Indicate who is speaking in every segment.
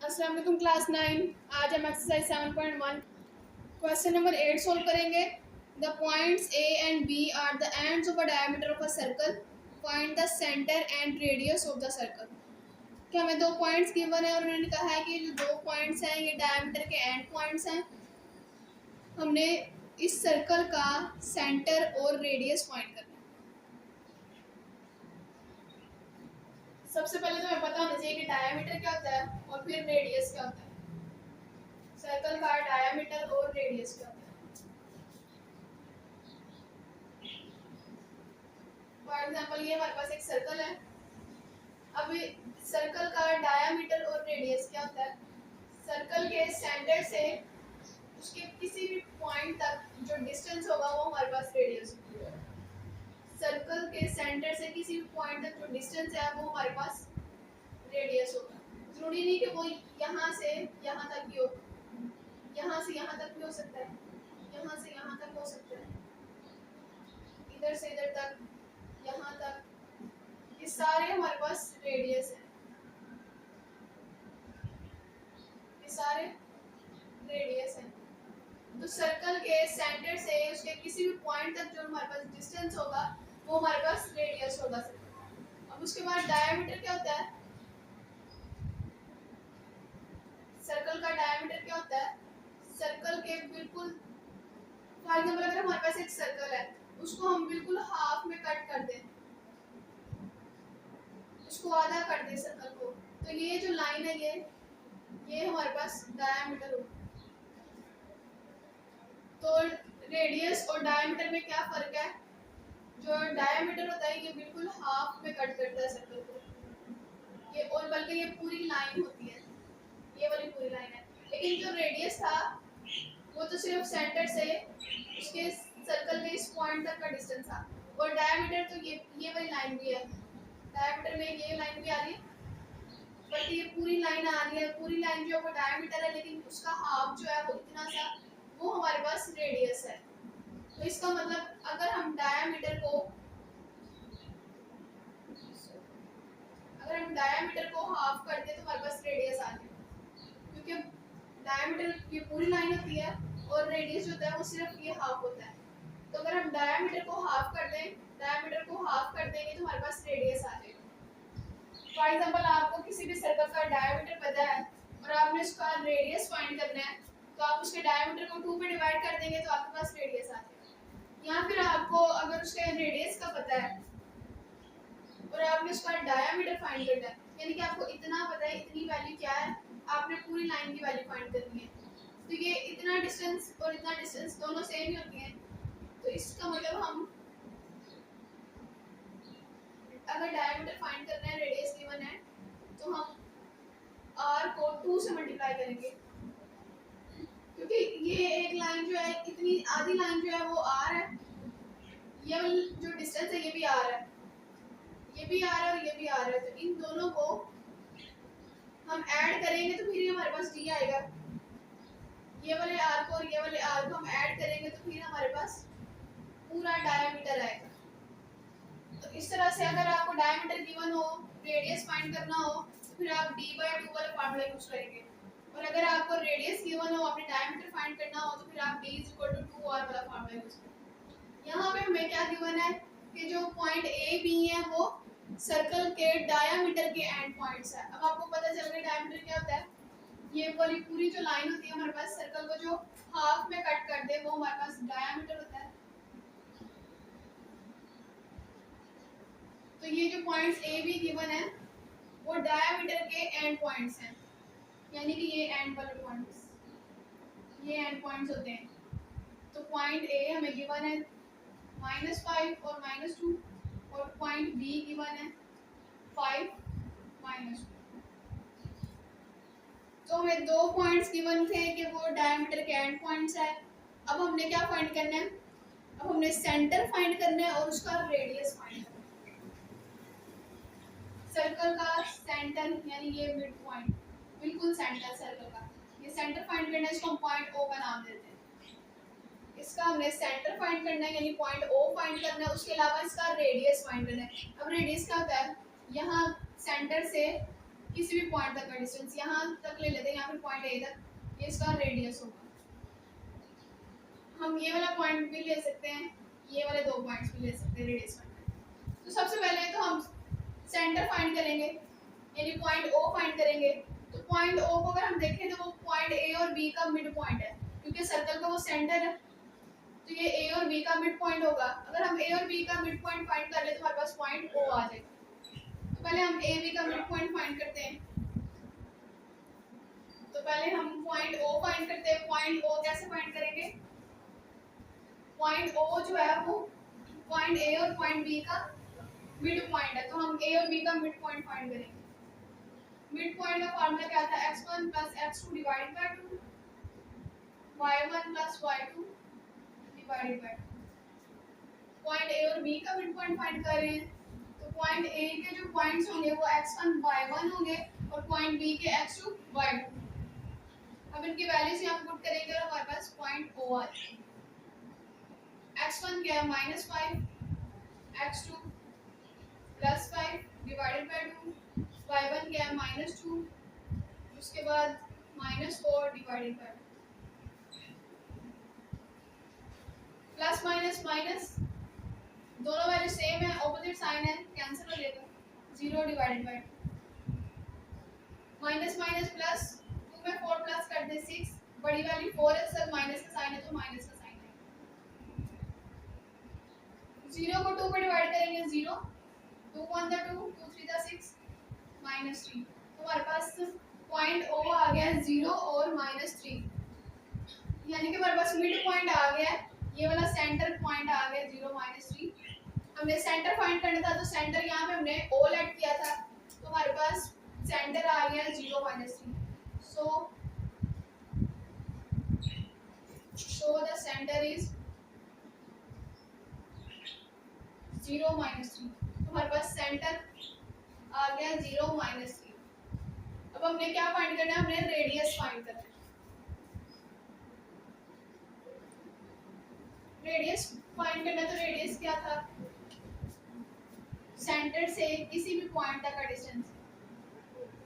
Speaker 1: अस्सलाम वालेकुम क्लास 9। आज हम एक्सरसाइज 7.1 क्वेश्चन नंबर 8 सॉल्व करेंगे। The points A and B are the ends of a diameter of a circle. Find the centre and radius of the circle. कि हमें दो points given है और उन्होंने कहा है कि जो दो पॉइंट्स हैं ये डायमीटर के एंड पॉइंट्स हैं। हमने इस सर्कल का सेंटर और रेडियस फाइंड करना है। सबसे पहले तो हमें पता होना चाहिए कि डायमीटर क्या होता है और फिर रेडियस क्या होता है। सर्कल का डायमीटर और रेडियस क्या होता है। फॉर एग्जाम्पल ये हमारे पास एक सर्कल है। अब सर्कल का डायामीटर और रेडियस क्या होता है। सर्कल के सेंटर से उसके किसी भी पॉइंट तक जो डिस्टेंस होगा वो हमारे पास रेडियस होगा। सर्कल के सेंटर से किसी भी पॉइंट तक जो डिस्टेंस है वो हमारे पास रेडियस होगा। जरूरी नहीं कि वो यहाँ से यहाँ तक भी हो, यहाँ से यहाँ तक भी हो सकता है, यहाँ से यहाँ तक हो सकता है, इधर से इधर तक, यहाँ तक, ये सारे हमारे पास रेडियस है। ये सारे रेडियस है। तो सर्कल के सेंटर से उसके किसी भी पॉइंट तक जो हमारे पास डिस्टेंस होगा वो हमारे पास रेडियस होगा। अब उसके बाद डायमीटर क्या होता है। सर्कल का डायमीटर क्या होता है। सर्कल के बिल्कुल, फॉर एग्जांपल अगर हमारे पास एक सर्कल है उसको हम बिल्कुल हाफ में कट कर दें, उसको आधा कर दें सर्कल को, तो ये जो लाइन है ये हमारे पास डायमीटर होगा। तो रेडियस और डायमीटर में क्या फर्क है। जो डायमीटर होता है ये बिल्कुल हाफ में कट करता है सर्कल को, ये और बल्कि ये पूरी लाइन होती है, ये वाली पूरी लाइन है। लेकिन जो रेडियस था वो तो सिर्फ सेंटर से उसके सर्कल के इस पॉइंट तक का डिस्टेंस था। और डायमीटर तो ये वाली लाइन भी है, डायमीटर में ये लाइन भी आ रही है, बट ये पूरी लाइन आ रही है। पूरी लाइन जो है वो डायमीटर है, लेकिन उसका हाफ जो है वो इतना सा, वो हमारे पास रेडियस है। तो इसका मतलब अगर हम डायमीटर को हाफ कर दे तो हमारे पास रेडियस आ जाए, क्योंकि डायमीटर ये पूरी लाइन होती है और रेडियस जो होता है वो सिर्फ ये हाफ होता है। तो अगर हम डायमीटर को हाफ कर देंगे तो हमारे पास रेडियस आ जाएगा। फॉर एग्जांपल आपको किसी भी सर्कल का डायमीटर पता है और आपने उसका रेडियस फाइंड करना है, तो आप उसके डायमीटर को 2 पे डिवाइड कर देंगे तो आपके पास रेडियस आ जाएगा। या फिर आपको अगर उसके रेडियस का पता है और आपने उसका डायमीटर फाइंड करना है, यानी कि आपको इतना पता है इतनी वैल्यू क्या है, आपने पूरी लाइन की वैल्यू फाइंड करनी है। तो ये इतना डिस्टेंस और इतना डिस्टेंस दोनों सेम ही होती हैं। तो इसका मतलब हम अगर डायमीटर फाइंड करना है, रेडियस गिवन है, तो हम r को 2 से मल्टीप्लाई करेंगे, क्योंकि ये एक लाइन जो है, इतनी आधी लाइन जो है वो r है, ये जो डिस्टेंस है ये भी r है, ये भी r है और ये भी r है। तो इन दोनों को हम ऐड करेंगे तो फिर हमारे पास d आएगा। ये वाले r को और ये वाले r को हम ऐड करेंगे तो फिर हमारे पास पूरा डायमीटर आएगा। तो इस तरह से अगर आपको डायमीटर गिवन हो, रेडियस फाइंड करना हो, तो फिर आप d/2 वाला फार्मूला यूज करेंगे। और अगर आपको रेडियस गिवन हो, अपने डायमीटर फाइंड करना हो, तो फिर आप d=2r वाला फार्मूला यूज करेंगे। यहाँ पे हमें क्या गिवन है कि जो पॉइंट ए बी है वो सर्कल के डायमीटर के एंड पॉइंट्स है। अब आपको पता चल गया डायमीटर क्या होता है। ये वाली पूरी जो लाइन होती है हमारे पास, सर्कल को जो हाफ में कट कर दे वो हमारे पास डायमीटर होता है। तो ये जो पॉइंट्स ए बी गिवन है वो डायमीटर के एंड पॉइंट्स हैं, यानी कि ये एंड वाले पॉइंट्स, ये एंड पॉइंट्स होते हैं। तो पॉइंट ए हमें गिवन है -5 और -2, और पॉइंट बी गिवन है 5 -2। तो हमें दो पॉइंट्स गिवन थे कि वो डायमीटर के एंड पॉइंट्स है। अब हमने क्या फाइंड करना है, अब हमने सेंटर फाइंड करना है और उसका रेडियस फाइंड करना है। सर्कल का सेंटर यानी ये मिड पॉइंट, बिल्कुल सेंटर सर्कल का, ये सेंटर फाइंड करना है, इसको हम पॉइंट ओ का नाम देते हैं। इसका हमने सेंटर फाइंड करना है यानी पॉइंट ओ फाइंड करना है, उसके अलावा इसका रेडियस फाइंड करना है। अब रेडियस क्या होता है, यहाँ सेंटर से किसी भी पॉइंट तक का डिस्टेंस यहाँ तक ले लेते हैं, यहाँ पे पॉइंट ए तक, ये इसका रेडियस होगा। हम ये वाला पॉइंट भी ले सकते हैं, ये वाले दो पॉइंट्स भी ले सकते हैं रेडियस फाइंड। तो सबसे पहले तो हम सेंटर फाइंड करेंगे, यानी पॉइंट ओ फाइंड करेंगे। तो पॉइंट ओ को अगर हम देखें तो वो पॉइंट ए और बी का मिड पॉइंट है, क्योंकि सर्कल का वो सेंटर है, तो ये ए और बी का मिड पॉइंट होगा। अगर हम ए और बी का मिड पॉइंट फाइंड कर ले तो हमारे पास पॉइंट ओ आ जाएगा। तो पहले हम ए बी का मिड पॉइंट फाइंड करते हैं। तो पहले हम पॉइंट ओ फाइंड करते हैं। पॉइंट ओ कैसे फाइंड करेंगे? पॉइंट ओ जो है वो पॉइंट ए और पॉइंट बी का मिड पॉइंट है, तो हम ए और बी का मिड पॉइंट फाइंड करेंगे। मिड पॉइंट का फार्मूला क्या था? x1 + x2 divided by 2, y1 + y2 divided by 2। Point A और बी का मिड पॉइंट फाइंड कर रहे हैं, तो पॉइंट ए के जो पॉइंट्स होंगे वो x1 y1 होंगे और पॉइंट बी के x2 y2। अब इनकी वैल्यूज यहाँ पे पुट करेंगे और हमारे पास पॉइंट ओ आ जाएगा। x1 क्या है? -5, x2 +5 डिवाइडेड बाय 2, y1 क्या है? -2, उसके बाद -4 divided by, plus minus minus दोनों वैल्यू सेम है, ऑपोजिट साइन है, कैंसिल हो जाएगा, 0 divided by 2, minus minus plus, 2 में 4 प्लस कर दे 6, बड़ी वैल्यू 4 है, सर माइनस का साइन है तो माइनस का साइन है। 0 को 2 पे डिवाइड करेंगे, 0, 2 1 द 2, 2 3 द 6, -3। तो हमारे पास पॉइंट ओ आ गया है 0 और -3, यानी कि हमारे पास मिड पॉइंट आ गया है, ये वाला सेंटर पॉइंट आ गया 0 -3। हमने सेंटर फाइंड करना था, तो सेंटर यहाँ पे हमने ओ लेट किया था, तो हमारे पास सेंटर आ गया 0 -3। so the center is 0 -3। तो हमारे पास सेंटर आ गया 0 -3। अब हमने क्या फाइंड करना है? हमने रेडियस फाइंड करना है। रेडियस फाइंड करना है, तो रेडियस क्या था? सेंटर से किसी भी पॉइंट तक का डिस्टेंस,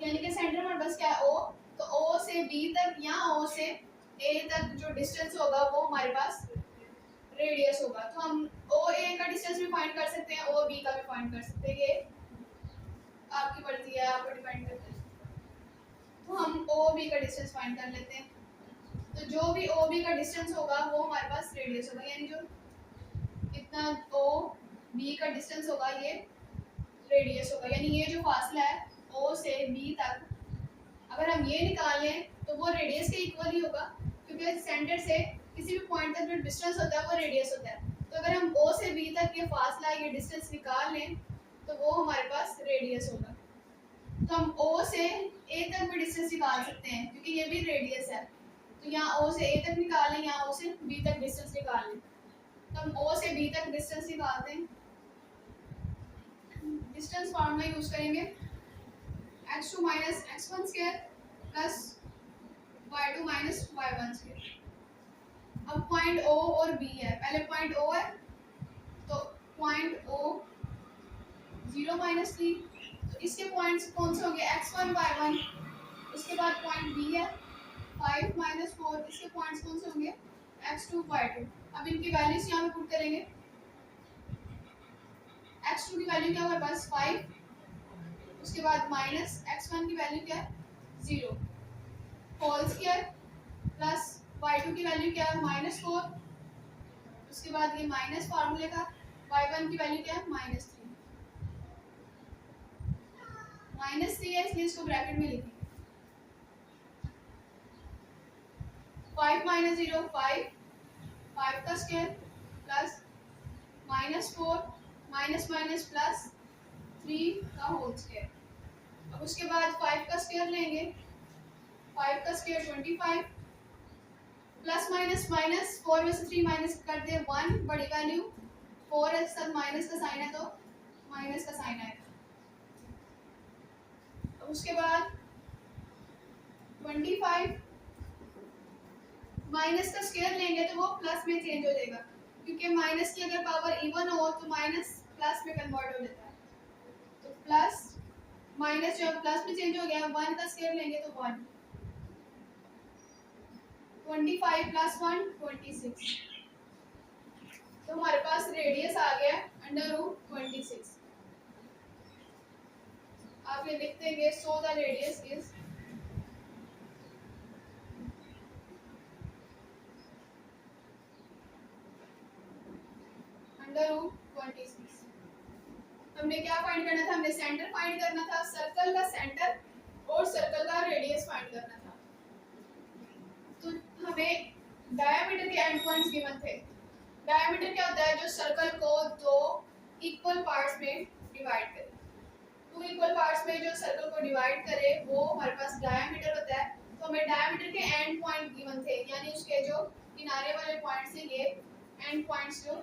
Speaker 1: यानी कि सेंटर हमारे पास क्या है? ओ, तो ओ से बी तक या ओ से ए तक जो डिस्टेंस होगा वो हमारे पास रेडियस होगा। तो हम ओ ए का डिस्टेंस भी फाइंड कर सकते हैं, ओ बी का भी फाइंड कर सकते हैं, ये आपकी मर्जी है, आप पर डिपेंड करता है। तो हम ओ बी का डिस्टेंस फाइंड कर लेते हैं। तो जो भी ओ बी का डिस्टेंस होगा वो हमारे पास रेडियस होगा, यानी जो इतना ओ बी का डिस्टेंस होगा ये रेडियस होगा, यानी ये जो फासला है ओ से बी तक, अगर हम ये निकाल लें तो वो रेडियस के इक्वल ही होगा, क्योंकि सेंटर से किसी भी पॉइंट तक जो डिस्टेंस होता है वो रेडियस होता है। तो अगर हम ओ से बी तक ये फासला, ये डिस्टेंस निकाल लें तो वो हमारे पास रेडियस होगा। तो हम ओ से ए तक भी डिस्टेंस निकाल सकते हैं, क्योंकि ये भी रेडियस है। तो यहाँ ओ से ए तक निकाल लें, यहाँ ओ से बी तक डिस्टेंस निकाल लें। तो हम ओ से बी तक डिस्टेंस निकालते हैं, डिस्टेंस फॉर्मूला यूज करेंगे, x2 minus x1 square plus y2 minus y1 square. अब पॉइंट ओ और बी है, पहले पॉइंट ओ है तो पॉइंट ओ 0 -3, तो इसके पॉइंट्स कौन से होंगे? x1 y1, उसके बाद पॉइंट बी है 5 -4, इसके पॉइंट्स कौन से होंगे? x2 y2। अब इनकी वैल्यूज यहाँ पे पुट करेंगे। x2 की वैल्यू क्या है हमारे पास? 5, उसके बाद माइनस x1 की वैल्यू क्या है? 0, होल स्क्वायर प्लस y2 की वैल्यू क्या है? -4, उसके बाद ये माइनस फार्मूले का, y1 की वैल्यू क्या है? -3, -3 है इसलिए इसको ब्रैकेट में लिखेंगे। 5 - 0 5, 5 का square plus -4 minus minus plus 3 का होल स्क्वायर। अब उसके बाद 5 का स्क्वायर लेंगे, 5 का स्क्वायर 25, प्लस माइनस माइनस 4 में से 3 माइनस कर दे 1, बड़ी वैल्यू 4 है, सब माइनस का साइन है तो माइनस का साइन आएगा। अब उसके बाद 25 माइनस का स्क्वायर लेंगे तो वो प्लस में चेंज हो जाएगा, क्योंकि माइनस की अगर पावर इवन हो तो माइनस प्लस में कन्वर्ट हो जाता है। तो प्लस माइनस जो प्लस में चेंज हो गया, 1 का स्क्वायर लेंगे तो 1, 25 प्लस 1 26, तो हमारे पास रेडियस आ गया √26। आप ये लिख देंगे, सो द रेडियस इज √26। हमने क्या फाइंड करना था? हमने सेंटर फाइंड करना था, सर्कल का सेंटर और सर्कल का रेडियस फाइंड करना था। तो हमें डायमीटर के एंड पॉइंट्स गिवन थे। डायमीटर क्या होता है? जो सर्कल को दो इक्वल पार्ट्स में डिवाइड करे। टू इक्वल पार्ट्स में जो सर्कल को डिवाइड करे वो हमारे पास डायमीटर होता है। तो हमें डायमीटर के एंड पॉइंट गिवन थे, यानी उसके जो किनारे वाले पॉइंट्स हैं, ये एंड पॉइंट्स जो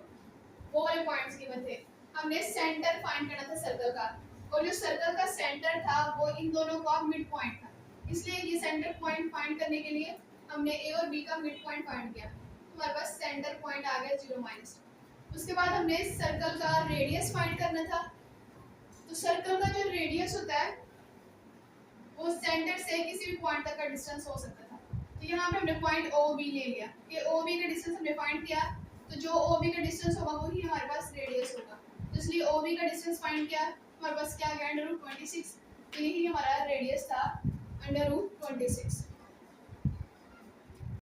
Speaker 1: वो वाले पॉइंट्स गिवन थे। हमने सेंटर फाइंड करना था सर्कल का, और जो सर्कल का सेंटर था वो इन दोनों का मिड पॉइंट था। इसलिए ये सेंटर पॉइंट फाइंड करने के लिए हमने ए और बी का मिड पॉइंट फाइंड किया, तो हमारे पास सेंटर पॉइंट आ गया 0-। उसके बाद हमने सर्कल का रेडियस फाइंड करना था। तो सर्कल का जो रेडियस होता है वो सेंटर से किसी भी पॉइंट तक का डिस्टेंस हो सकता था। तो यहाँ पे हमने पॉइंट ओ बी ले लिया, कि ओ बी का डिस्टेंस हमने फाइंड किया, तो जो ओ बी का डिस्टेंस होगा वही हमारे पास रेडियस होगा। तो इसलिए ओ बी का डिस्टेंस फाइंड किया, हमारे पास क्या आ गया √26, तो यही हमारा रेडियस था √26।